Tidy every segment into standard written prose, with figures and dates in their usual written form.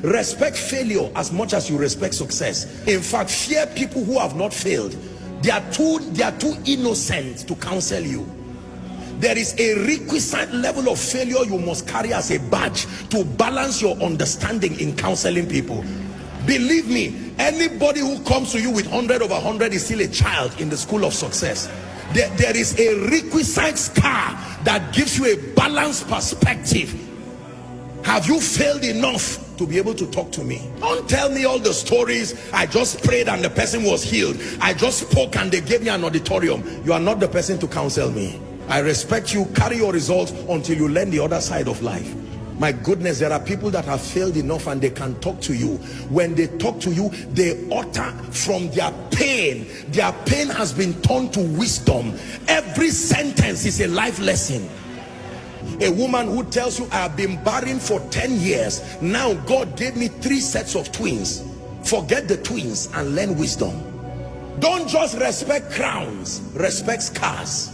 Respect failure as much as you respect success. In fact, fear people who have not failed. They are too innocent to counsel you. There is a requisite level of failure you must carry as a badge to balance your understanding in counseling people. Believe me, anybody who comes to you with 100 over 100 is still a child in the school of success. There is a requisite scar that gives you a balanced perspective. Have you failed enough to be able to talk to me? Don't tell me all the stories. I just prayed and the person was healed. I just spoke and they gave me an auditorium. You are not the person to counsel me. I respect you. Carry your results until you learn the other side of life. My goodness, there are people that have failed enough and they can talk to you. When they talk to you, they utter from their pain. Their pain has been turned to wisdom. Every sentence is a life lesson. A woman who tells you, I have been barren for 10 years. Now God gave me 3 sets of twins. Forget the twins and learn wisdom. Don't just respect crowns, respect scars.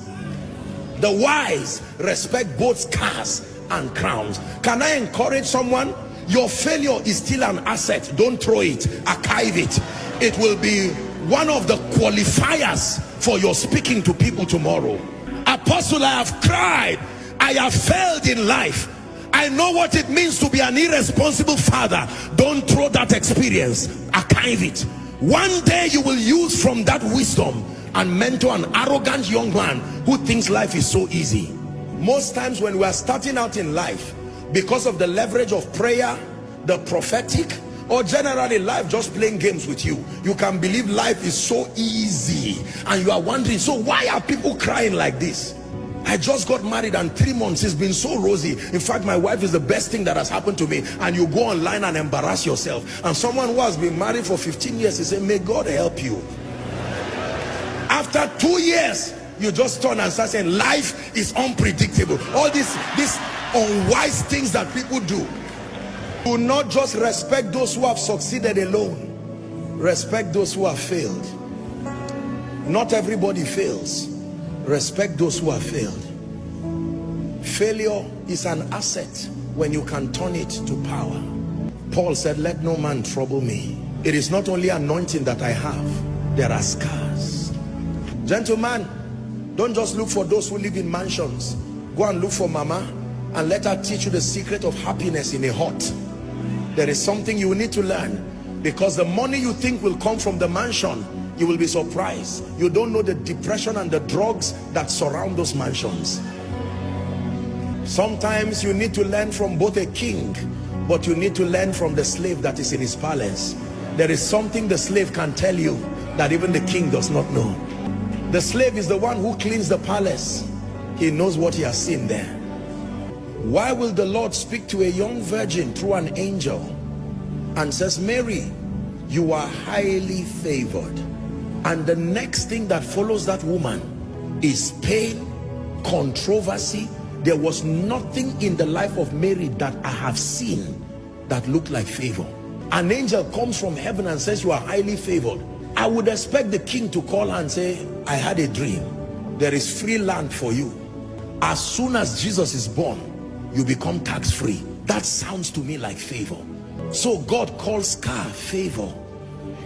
The wise respect both scars and crowns. Can I encourage someone? Your failure is still an asset. Don't throw it, archive it. It will be one of the qualifiers for your speaking to people tomorrow. Apostle, I have cried, I have failed in life. I know what it means to be an irresponsible father. Don't throw that experience, archive it. One day you will use from that wisdom and mentor an arrogant young man who thinks life is so easy. Most times when we are starting out in life, because of the leverage of prayer, the prophetic, or generally life just playing games with you, you can believe life is so easy and you are wondering, so why are people crying like this? I just got married and 3 months it's been so rosy. In fact, my wife is the best thing that has happened to me. And you go online and embarrass yourself. And someone who has been married for 15 years, he said, may God help you. After 2 years, you just turn and start saying life is unpredictable. All these unwise things that people do. Do not just respect those who have succeeded alone. Respect those who have failed. Not everybody fails. Respect those who have failed. Failure is an asset when you can turn it to power. Paul said, let no man trouble me. It is not only anointing that I have, there are scars. Gentlemen, don't just look for those who live in mansions. Go and look for mama and let her teach you the secret of happiness in a hut. There is something you need to learn, because the money you think will come from the mansion, you will be surprised. You don't know the depression and the drugs that surround those mansions. Sometimes you need to learn from both a king, but you need to learn from the slave that is in his palace. There is something the slave can tell you that even the king does not know. The slave is the one who cleans the palace. He knows what he has seen there. Why will the Lord speak to a young virgin through an angel and says, Mary, you are highly favored? And the next thing that follows that woman is pain, controversy. There was nothing in the life of Mary that I have seen that looked like favor. An angel comes from heaven and says, you are highly favored. I would expect the king to call her and say, I had a dream. There is free land for you. As soon as Jesus is born, you become tax-free. That sounds to me like favor. So God calls scar favor.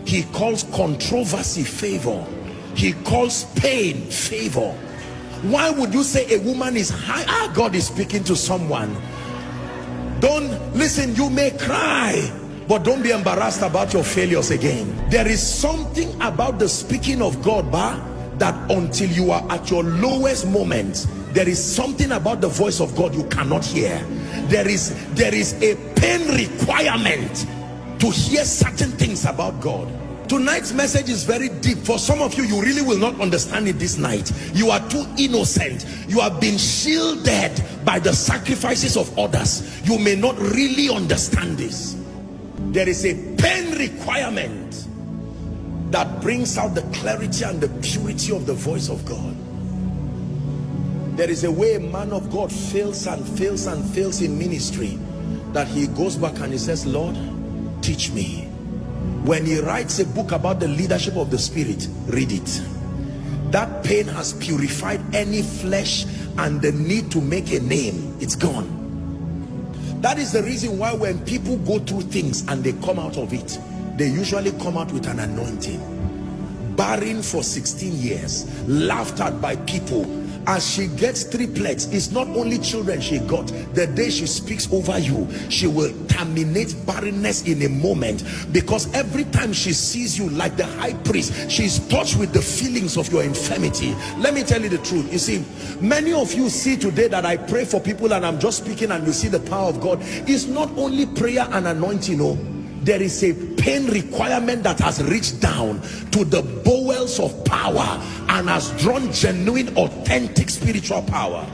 He calls controversy favor. He calls pain favor. Why would you say a woman is high? God is speaking to someone. Don't listen, you may cry, but don't be embarrassed about your failures again. There is something about the speaking of God, that until you are at your lowest moment, there is something about the voice of God you cannot hear. There is a pain requirement to hear certain things about God. Tonight's message is very deep. For some of you, you really will not understand it this night. You are too innocent. You have been shielded by the sacrifices of others. You may not really understand this. There is a pain requirement that brings out the clarity and the purity of the voice of God. There is a way a man of God fails and fails and fails in ministry, that he goes back and he says, Lord, teach me. When he writes a book about the leadership of the Spirit, read it. That pain has purified any flesh and the need to make a name. It's gone. That is the reason why when people go through things and they come out of it, they usually come out with an anointing. Barren for 16 years, laughed at by people. As she gets triplets, it's not only children she got. The day she speaks over you, she will terminate barrenness in a moment, because every time she sees you like the high priest, she's touched with the feelings of your infirmity. Let me tell you the truth. You see, many of you see today that I pray for people and I'm just speaking and you see the power of God. It's not only prayer and anointing, no. There is a pain requirement that has reached down to the bowels of power and has drawn genuine, authentic spiritual power.